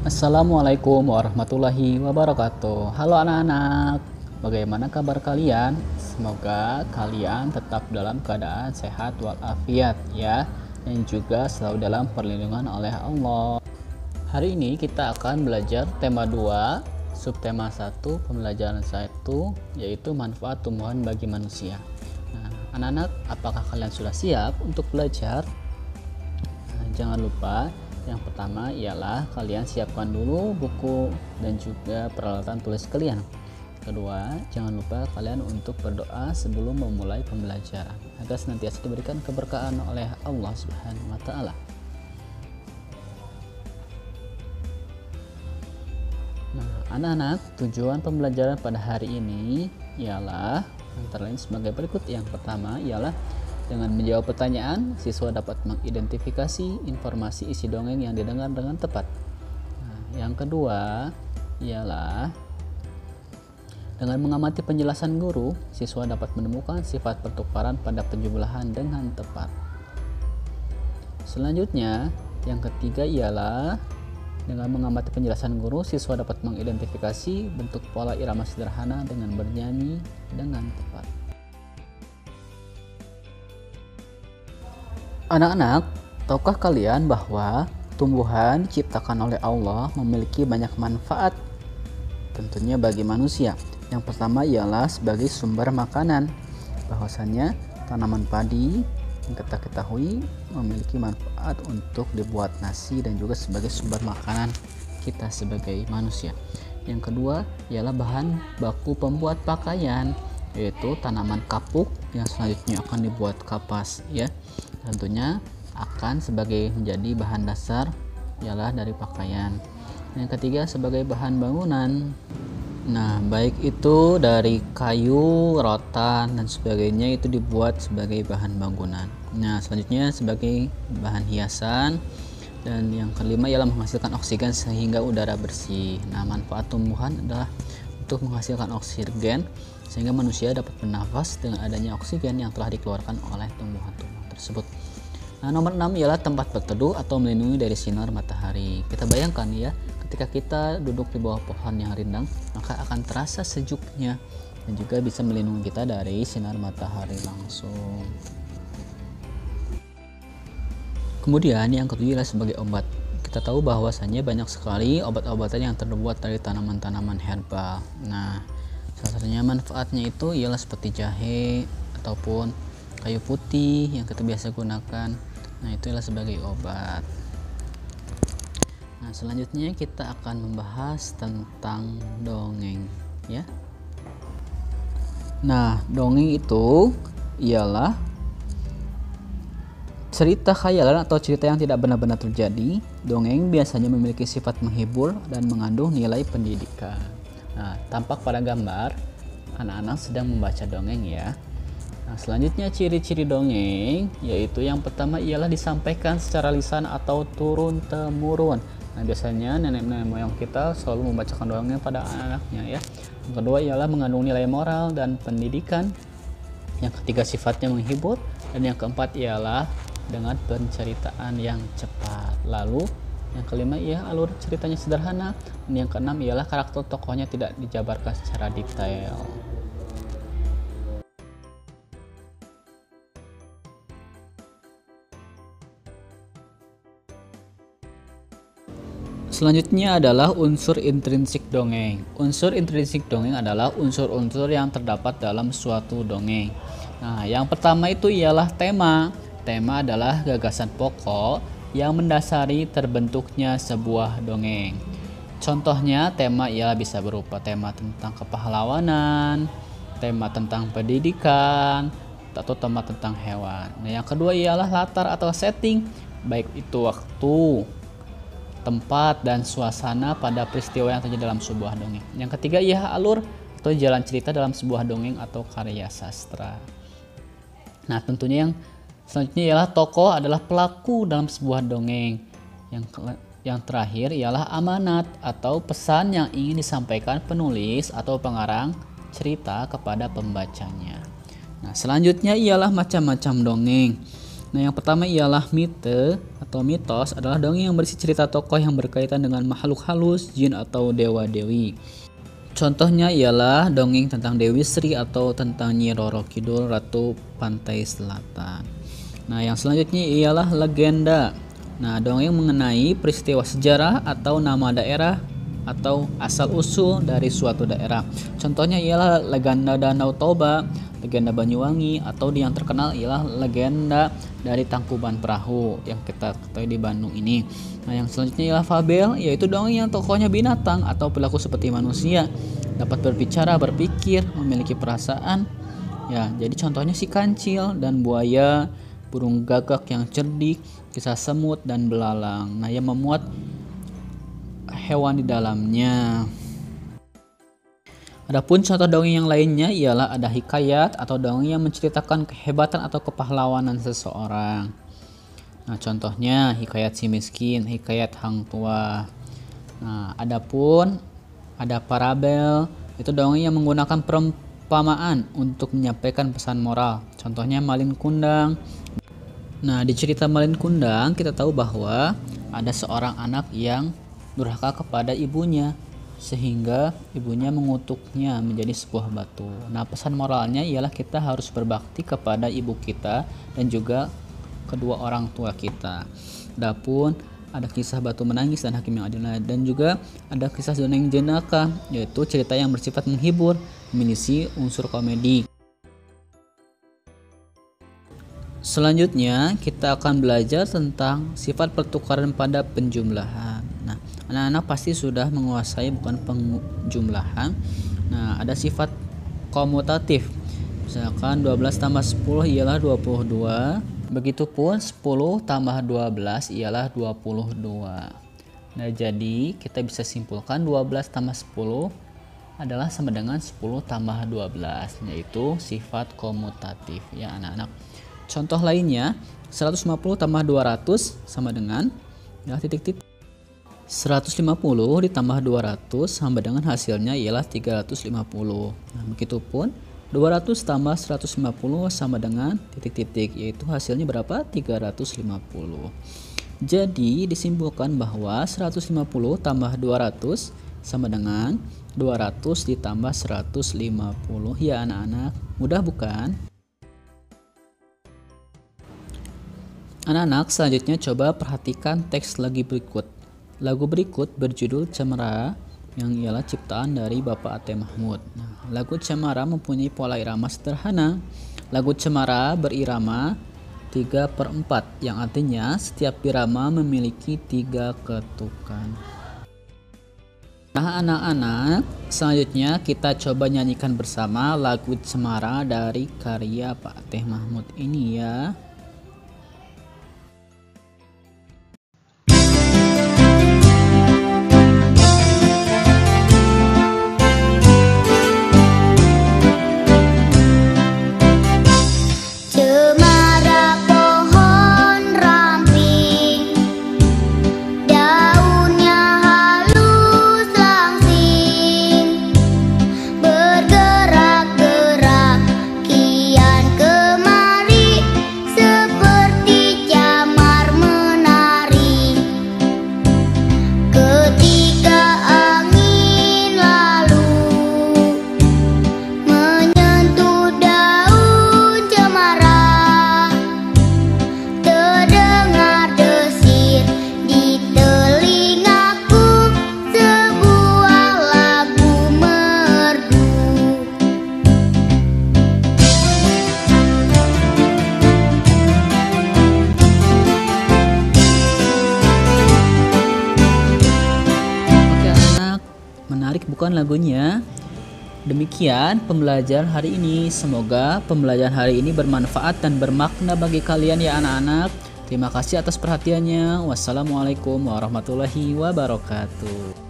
Assalamualaikum warahmatullahi wabarakatuh. Halo anak-anak, bagaimana kabar kalian? Semoga kalian tetap dalam keadaan sehat walafiat ya, dan juga selalu dalam perlindungan oleh Allah. Hari ini kita akan belajar tema 2, subtema 1, pembelajaran 1, yaitu manfaat tumbuhan bagi manusia. Nah, anak-anak, apakah kalian sudah siap untuk belajar? Nah, jangan lupa, yang pertama ialah kalian siapkan dulu buku dan juga peralatan tulis kalian. Kedua, jangan lupa kalian untuk berdoa sebelum memulai pembelajaran agar senantiasa diberikan keberkahan oleh Allah Subhanahu wa taala. Nah, anak-anak, tujuan pembelajaran pada hari ini ialah antara lain sebagai berikut. Yang pertama ialah dengan menjawab pertanyaan, siswa dapat mengidentifikasi informasi isi dongeng yang didengar dengan tepat. Nah, yang kedua ialah dengan mengamati penjelasan guru, siswa dapat menemukan sifat pertukaran pada penjumlahan dengan tepat. Selanjutnya, yang ketiga ialah dengan mengamati penjelasan guru, siswa dapat mengidentifikasi bentuk pola irama sederhana dengan bernyanyi dengan tepat. Anak-anak, tahukah kalian bahwa tumbuhan diciptakan oleh Allah memiliki banyak manfaat tentunya bagi manusia. Yang pertama ialah sebagai sumber makanan. Bahwasannya tanaman padi yang kita ketahui memiliki manfaat untuk dibuat nasi dan juga sebagai sumber makanan kita sebagai manusia. Yang kedua ialah bahan baku pembuat pakaian, yaitu tanaman kapuk yang selanjutnya akan dibuat kapas ya. Tentunya akan sebagai menjadi bahan dasar ialah dari pakaian. Yang ketiga sebagai bahan bangunan. Nah, baik itu dari kayu, rotan dan sebagainya itu dibuat sebagai bahan bangunan. Nah, selanjutnya sebagai bahan hiasan. Dan yang kelima ialah menghasilkan oksigen sehingga udara bersih. Nah, manfaat tumbuhan adalah untuk menghasilkan oksigen sehingga manusia dapat bernafas dengan adanya oksigen yang telah dikeluarkan oleh tumbuhan-tumbuhan tersebut. Nah, nomor 6 ialah tempat berteduh atau melindungi dari sinar matahari. Kita bayangkan ya, ketika kita duduk di bawah pohon yang rindang, maka akan terasa sejuknya dan juga bisa melindungi kita dari sinar matahari langsung. Kemudian yang ketujuh adalah sebagai obat. Kita tahu bahwasannya banyak sekali obat-obatan yang terbuat dari tanaman-tanaman herbal. Nah, salah satunya manfaatnya itu ialah seperti jahe ataupun kayu putih yang kita biasa gunakan. Nah, itu adalah sebagai obat. Nah, selanjutnya kita akan membahas tentang dongeng ya. Nah, dongeng itu ialah cerita khayalan atau cerita yang tidak benar-benar terjadi. Dongeng biasanya memiliki sifat menghibur dan mengandung nilai pendidikan. Nah, tampak pada gambar anak-anak sedang membaca dongeng ya. Nah, selanjutnya ciri-ciri dongeng, yaitu yang pertama ialah disampaikan secara lisan atau turun-temurun. Nah, biasanya nenek-nenek moyang kita selalu membacakan dongeng pada anak-anaknya ya. Yang kedua ialah mengandung nilai moral dan pendidikan. Yang ketiga sifatnya menghibur. Dan yang keempat ialah dengan penceritaan yang cepat. Lalu yang kelima ialah alur ceritanya sederhana. Dan yang keenam ialah karakter tokohnya tidak dijabarkan secara detail. Selanjutnya adalah unsur intrinsik dongeng. Unsur intrinsik dongeng adalah unsur-unsur yang terdapat dalam suatu dongeng. Nah, yang pertama itu ialah tema. Tema adalah gagasan pokok yang mendasari terbentuknya sebuah dongeng. Contohnya tema ialah bisa berupa tema tentang kepahlawanan, tema tentang pendidikan, atau tema tentang hewan. Nah, yang kedua ialah latar atau setting, baik itu waktu, tempat, dan suasana pada peristiwa yang terjadi dalam sebuah dongeng. Yang ketiga ialah alur atau jalan cerita dalam sebuah dongeng atau karya sastra. Nah, tentunya yang selanjutnya ialah tokoh adalah pelaku dalam sebuah dongeng. Yang terakhir ialah amanat atau pesan yang ingin disampaikan penulis atau pengarang cerita kepada pembacanya. Nah, selanjutnya ialah macam-macam dongeng. Nah, yang pertama ialah mite atau mitos adalah dongeng yang berisi cerita tokoh yang berkaitan dengan makhluk halus, jin atau dewa-dewi. Contohnya ialah dongeng tentang Dewi Sri atau tentang Nyi Roro Kidul, Ratu Pantai Selatan. Nah, yang selanjutnya ialah legenda. Nah, dongeng mengenai peristiwa sejarah atau nama daerah atau asal-usul dari suatu daerah. Contohnya ialah legenda Danau Toba, legenda Banyuwangi, atau yang terkenal ialah legenda dari Tangkuban Perahu yang kita ketahui di Bandung ini. Nah, yang selanjutnya ialah fabel, yaitu dongeng yang tokohnya binatang atau perilaku seperti manusia, dapat berbicara, berpikir, memiliki perasaan. Ya, jadi contohnya si kancil dan buaya, burung gagak yang cerdik, kisah semut dan belalang. Nah, yang memuat hewan di dalamnya. Adapun contoh dongeng yang lainnya ialah ada hikayat atau dongeng yang menceritakan kehebatan atau kepahlawanan seseorang. Nah, contohnya hikayat si miskin, hikayat hang tua. Nah, adapun ada parabel, itu dongeng yang menggunakan perumpamaan untuk menyampaikan pesan moral. Contohnya Malin Kundang. Nah, di cerita Malin Kundang kita tahu bahwa ada seorang anak yang durhaka kepada ibunya sehingga ibunya mengutuknya menjadi sebuah batu. Nah, pesan moralnya ialah kita harus berbakti kepada ibu kita dan juga kedua orang tua kita. Adapun ada kisah batu menangis dan hakim yang adil, dan juga ada kisah dongeng jenaka, yaitu cerita yang bersifat menghibur, mengisi unsur komedi. Selanjutnya kita akan belajar tentang sifat pertukaran pada penjumlahan. Nah, anak-anak pasti sudah menguasai bukan penjumlahan. Nah, ada sifat komutatif. Misalkan 12 tambah 10 ialah 22. Begitupun 10 tambah 12 ialah 22. Nah, jadi kita bisa simpulkan 12 tambah 10 adalah sama dengan 10 tambah 12, yaitu sifat komutatif ya anak-anak. Contoh lainnya, 150 tambah 200 sama dengan ya titik-titik. 150 ditambah 200 sama dengan hasilnya ialah 350. Nah, begitupun 200 tambah 150 sama dengan titik-titik, yaitu hasilnya berapa? 350. Jadi disimpulkan bahwa 150 tambah 200 sama dengan 200 ditambah 150 ya anak-anak. Mudah bukan? Anak-anak, selanjutnya coba perhatikan teks lagu berikut. Lagu berikut berjudul Cemara, yang ialah ciptaan dari Bapak Ate Mahmud. Nah, lagu Cemara mempunyai pola irama sederhana. Lagu Cemara berirama 3/4, yang artinya setiap irama memiliki 3 ketukan. Nah anak-anak, selanjutnya kita coba nyanyikan bersama lagu Cemara dari karya Pak Ate Mahmud ini ya. Menarik bukan lagunya? Demikian pembelajaran hari ini. Semoga pembelajaran hari ini bermanfaat dan bermakna bagi kalian ya anak-anak. Terima kasih atas perhatiannya. Wassalamualaikum warahmatullahi wabarakatuh.